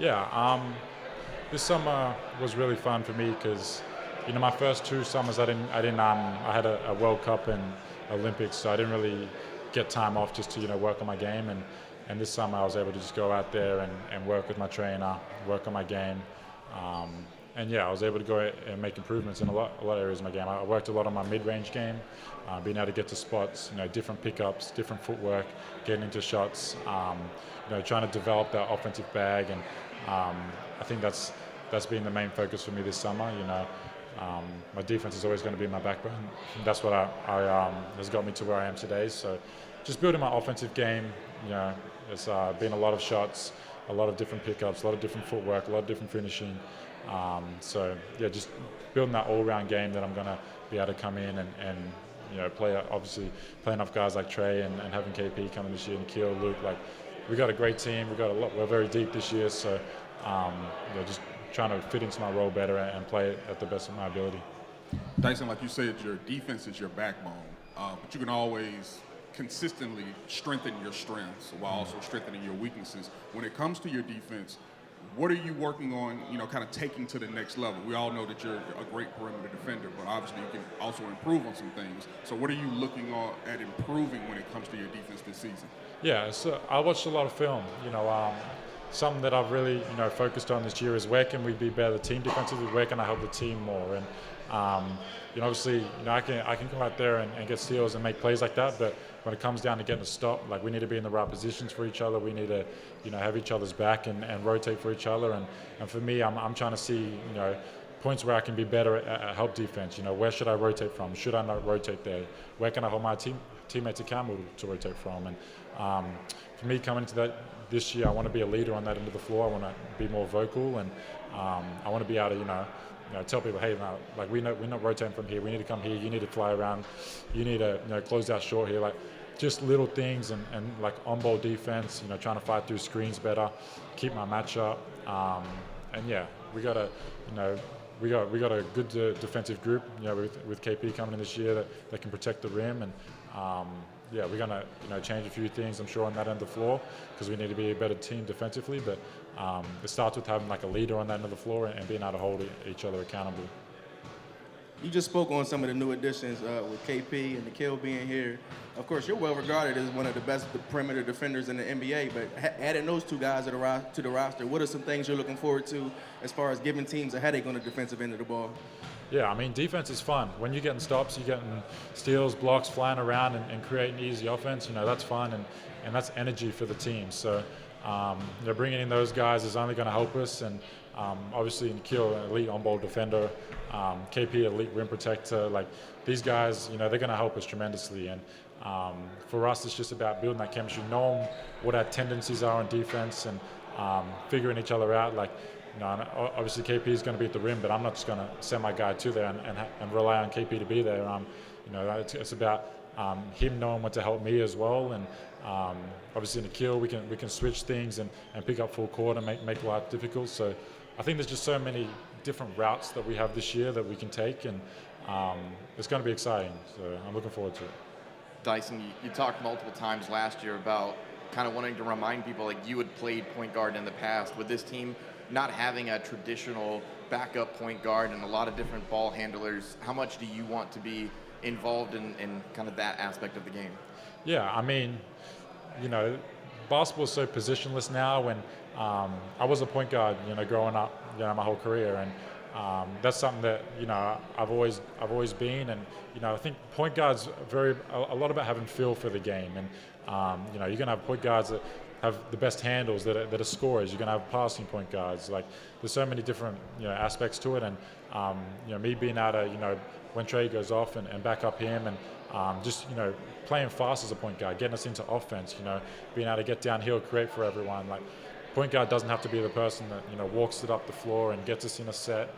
Yeah, this summer was really fun for me because, my first 2 summers I had a World Cup and Olympics, so I didn't really get time off just to work on my game, and this summer I was able to just go out there and work with my trainer, work on my game, and yeah, I was able to go and make improvements in a lot of areas of my game. I worked a lot on my mid-range game, being able to get to spots, different pickups, different footwork, getting into shots, trying to develop that offensive bag, and I think that's been the main focus for me this summer. My defense is always going to be my backbone. That's what has got me to where I am today. So, just building my offensive game. It's been a lot of shots, a lot of different pickups, a lot of different footwork, a lot of different finishing. So yeah, just building that all-round game that I'm going to be able to come in and play. Obviously, playing off guys like Trey and having KP coming this year and Keel, Luke. Like, we got a great team. We got a lot. We're very deep this year. So just trying to fit into my role better and play it at the best of my ability. Dyson, like you said, your defense is your backbone, but you can always consistently strengthen your strengths while also strengthening your weaknesses. When it comes to your defense, what are you working on, kind of taking to the next level? We all know that you're a great perimeter defender, but obviously you can also improve on some things. So what are you looking at improving when it comes to your defense this season? Yeah, so I watched a lot of film. Something that I've really, focused on this year is where can we be better team defensively? Where can I help the team more? And obviously, I can come out there and get steals and make plays like that. But when it comes down to getting a stop, like, we need to be in the right positions for each other. We need to, have each other's back and rotate for each other. And for me, I'm trying to see, points where I can be better at help defense. Where should I rotate from? Should I not rotate there? Where can I hold my teammates accountable to rotate from? And for me, coming into that this year, I want to be a leader on that end of the floor. I want to be more vocal, and I want to be able to, tell people, hey, no, like, we're not rotating from here. We need to come here. You need to fly around. You need to, close out short here. Like, just little things and like on-ball defense. Trying to fight through screens better, keep my matchup, and yeah, we got a good defensive group. With KP coming in this year that can protect the rim, and yeah, we're gonna change a few things, I'm sure, on that end of the floor, because we need to be a better team defensively. But it starts with having like a leader on that end of the floor and being able to hold each other accountable. You just spoke on some of the new additions with KP and Nikhil being here. Of course, you're well regarded as one of the best perimeter defenders in the NBA, but adding those two guys to the roster, what are some things you're looking forward to as far as giving teams a headache on the defensive end of the ball? Yeah, I mean, defense is fun. When you're getting stops, you're getting steals, blocks, flying around and creating easy offense, that's fun, and that's energy for the team. So bringing in those guys is only going to help us. And obviously, Nikhil, an elite on-ball defender, KP, elite rim protector. Like, these guys, they're going to help us tremendously. And for us, it's just about building that chemistry, knowing what our tendencies are on defense, and figuring each other out. Like, obviously KP is going to be at the rim, but I'm not just going to send my guy to there and rely on KP to be there. It's about him knowing what to help me as well. And obviously Nikhil, we can switch things and pick up full court and make life difficult. So I think there's just so many different routes that we have this year that we can take, and it's going to be exciting. So I'm looking forward to it. Dyson, you talked multiple times last year about kind of wanting to remind people, like, you had played point guard in the past. With this team not having a traditional backup point guard and a lot of different ball handlers, how much do you want to be involved in kind of that aspect of the game? Yeah, I mean, basketball is so positionless now. When I was a point guard, growing up, my whole career, and that's something that I've always been. And I think point guards a lot about having feel for the game. And you're gonna have point guards that have the best handles, that are scorers. You're gonna have passing point guards. Like, there's so many different aspects to it. And me being able to when Trey goes off and back up him, and just playing fast as a point guard, getting us into offense. Being able to get downhill, create for everyone. Like, point guard doesn't have to be the person that walks it up the floor and gets us in a set.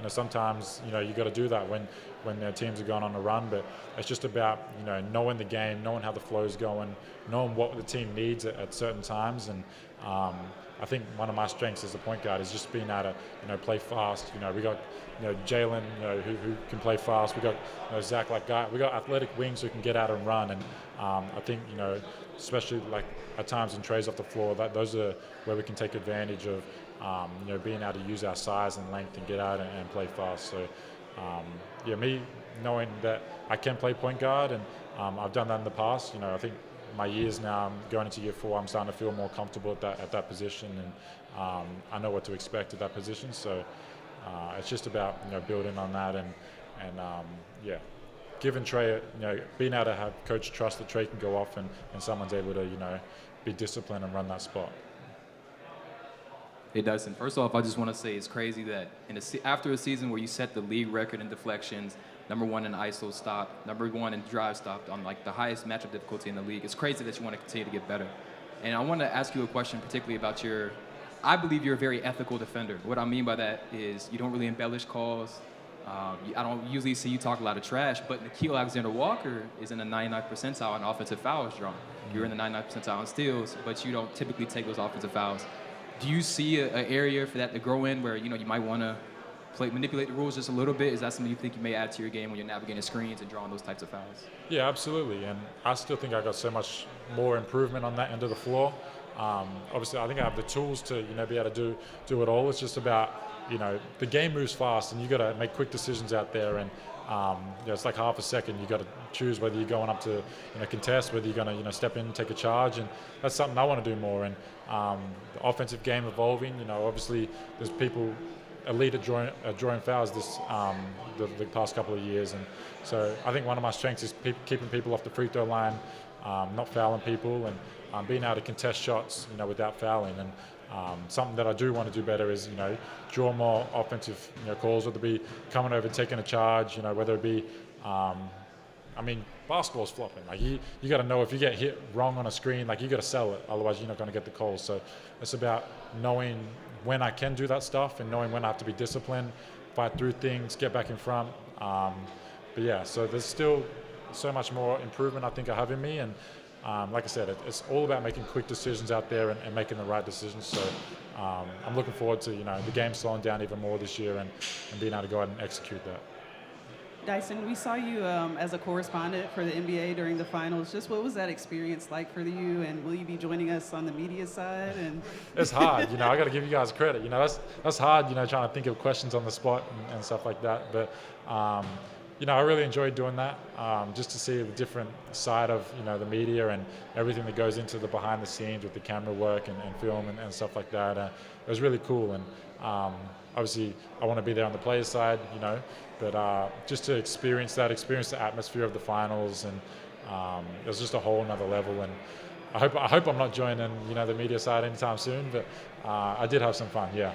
And sometimes you got to do that when when their teams are going on a run, but it's just about, you know, knowing the game, knowing how the flow's going, knowing what the team needs at certain times. And I think one of my strengths as a point guard is just being able to, you know, play fast. You know, we got, you know, Jalen, you know, who can play fast. We got, you know, Zach, like guy. We got athletic wings who can get out and run. And I think, you know, especially like at times in trays off the floor, those are where we can take advantage of, you know, being able to use our size and length and get out and play fast. So, yeah, me knowing that I can play point guard, and I've done that in the past. You know, I think my years now, I'm going into year 4, I'm starting to feel more comfortable at that position, and I know what to expect at that position. So it's just about, you know, building on that and yeah, giving Trey, you know, being able to have coach trust that Trey can go off and someone's able to, you know, be disciplined and run that spot. Hey Dyson, first off, I just want to say it's crazy that after a season where you set the league record in deflections, #1 in ISO stop, #1 in drive stop on like the highest matchup difficulty in the league, it's crazy that you want to continue to get better. And I want to ask you a question particularly about I believe you're a very ethical defender. What I mean by that is you don't really embellish calls. I don't usually see you talk a lot of trash, but Nickeil Alexander-Walker is in the 99th percentile in offensive fouls drawn. You're in the 99th percentile in steals, but you don't typically take those offensive fouls. Do you see an area for that to grow in where, you know, you might want to manipulate the rules just a little bit? Is that something you think you may add to your game when you're navigating screens and drawing those types of fouls? Yeah, absolutely. And I still think I got so much more improvement on that end of the floor. Obviously, I think I have the tools to, you know, be able to do it all. It's just about, you know, the game moves fast, and you got to make quick decisions out there. And you know, it's like half a second. You got to choose whether you're going up to, you know, contest, whether you're going to, you know, step in and take a charge. And that's something I want to do more. And the offensive game evolving. You know, obviously there's people elite at drawing fouls the past couple of years, and so I think one of my strengths is keeping people off the free throw line, not fouling people, and being able to contest shots, you know, without fouling. And something that I do want to do better is, you know, draw more offensive, you know, calls, whether it be coming over, taking a charge, you know, whether it be, I mean, basketball's flopping. Like you got to know if you get hit wrong on a screen, like you got to sell it, otherwise you're not going to get the calls. So it's about knowing when I can do that stuff and knowing when I have to be disciplined, fight through things, get back in front. But yeah, so there's still so much more improvement I think I have in me, and like I said, it's all about making quick decisions out there and making the right decisions. So I'm looking forward to, you know, the game slowing down even more this year and being able to go out and execute that. Dyson, we saw you as a correspondent for the NBA during the finals. Just what was that experience like for you, and will you be joining us on the media side? And it's hard, you know. I got to give you guys credit. You know, that's hard. You know, trying to think of questions on the spot and stuff like that. But you know, I really enjoyed doing that, just to see the different side of, you know, the media and everything that goes into the behind the scenes with the camera work and film and stuff like that. It was really cool, and obviously I want to be there on the players' side, you know, but just to experience the atmosphere of the finals, and it was just a whole nother level. And I hope I'm not joining, you know, the media side anytime soon, but I did have some fun, yeah.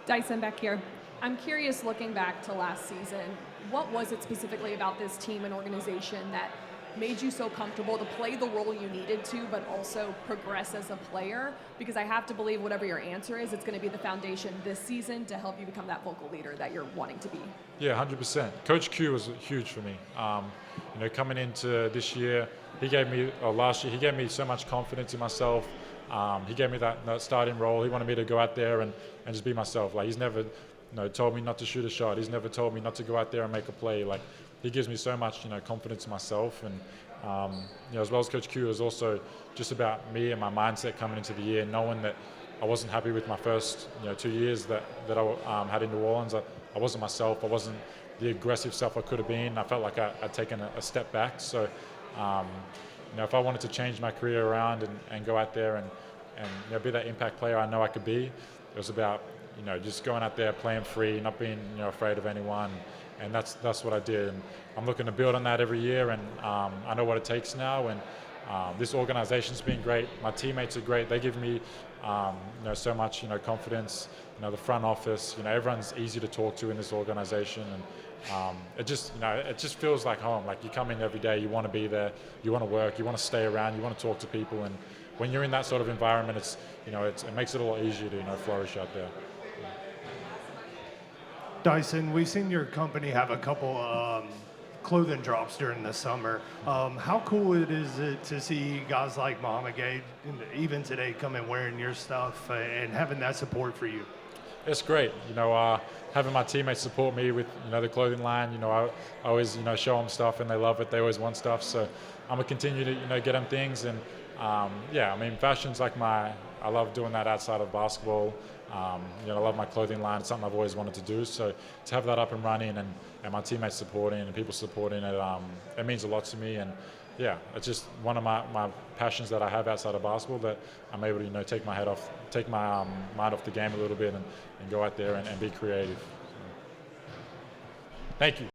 Dyson, back here. I'm curious, looking back to last season, what was it specifically about this team and organization that made you so comfortable to play the role you needed to, but also progress as a player? Because I have to believe whatever your answer is, it's going to be the foundation this season to help you become that vocal leader that you're wanting to be. Yeah, 100%. Coach Q was huge for me. You know, coming into this year, last year, he gave me so much confidence in myself. He gave me that starting role. He wanted me to go out there and just be myself. Like, he's never, you know, told me not to shoot a shot. He's never told me not to go out there and make a play. Like, he gives me so much, you know, confidence in myself. And you know, as well as Coach Q, it was also just about me and my mindset coming into the year, knowing that I wasn't happy with my first, you know, 2 years that I had in New Orleans. I wasn't myself. I wasn't the aggressive self I could have been. I felt like I'd taken a step back. So, you know, if I wanted to change my career around and go out there and you know, be that impact player I know I could be, it was about, you know, just going out there, playing free, not being, you know, afraid of anyone, and that's what I did. And I'm looking to build on that every year, and I know what it takes now. And this organization's been great. My teammates are great. They give me, you know, so much, you know, confidence. You know, the front office, you know, everyone's easy to talk to in this organization, and it just, you know, it just feels like home. Like, you come in every day, you want to be there, you want to work, you want to stay around, you want to talk to people, and when you're in that sort of environment, it's, you know, it makes it a lot easier to, you know, flourish out there. Dyson, we've seen your company have a couple clothing drops during the summer. How cool is it to see guys like Muhammad Gay, even today, come and wearing your stuff and having that support for you? It's great, having my teammates support me with, the clothing line. I always, show them stuff and they love it. They always want stuff. So I'm gonna continue to, get them things. And fashion's like I love doing that outside of basketball. I love my clothing line. It's something I've always wanted to do. So to have that up and running and my teammates supporting and people supporting it, it means a lot to me. And yeah, it's just one of my passions that I have outside of basketball, that I'm able to, take my mind off the game a little bit and go out there and be creative. So, thank you.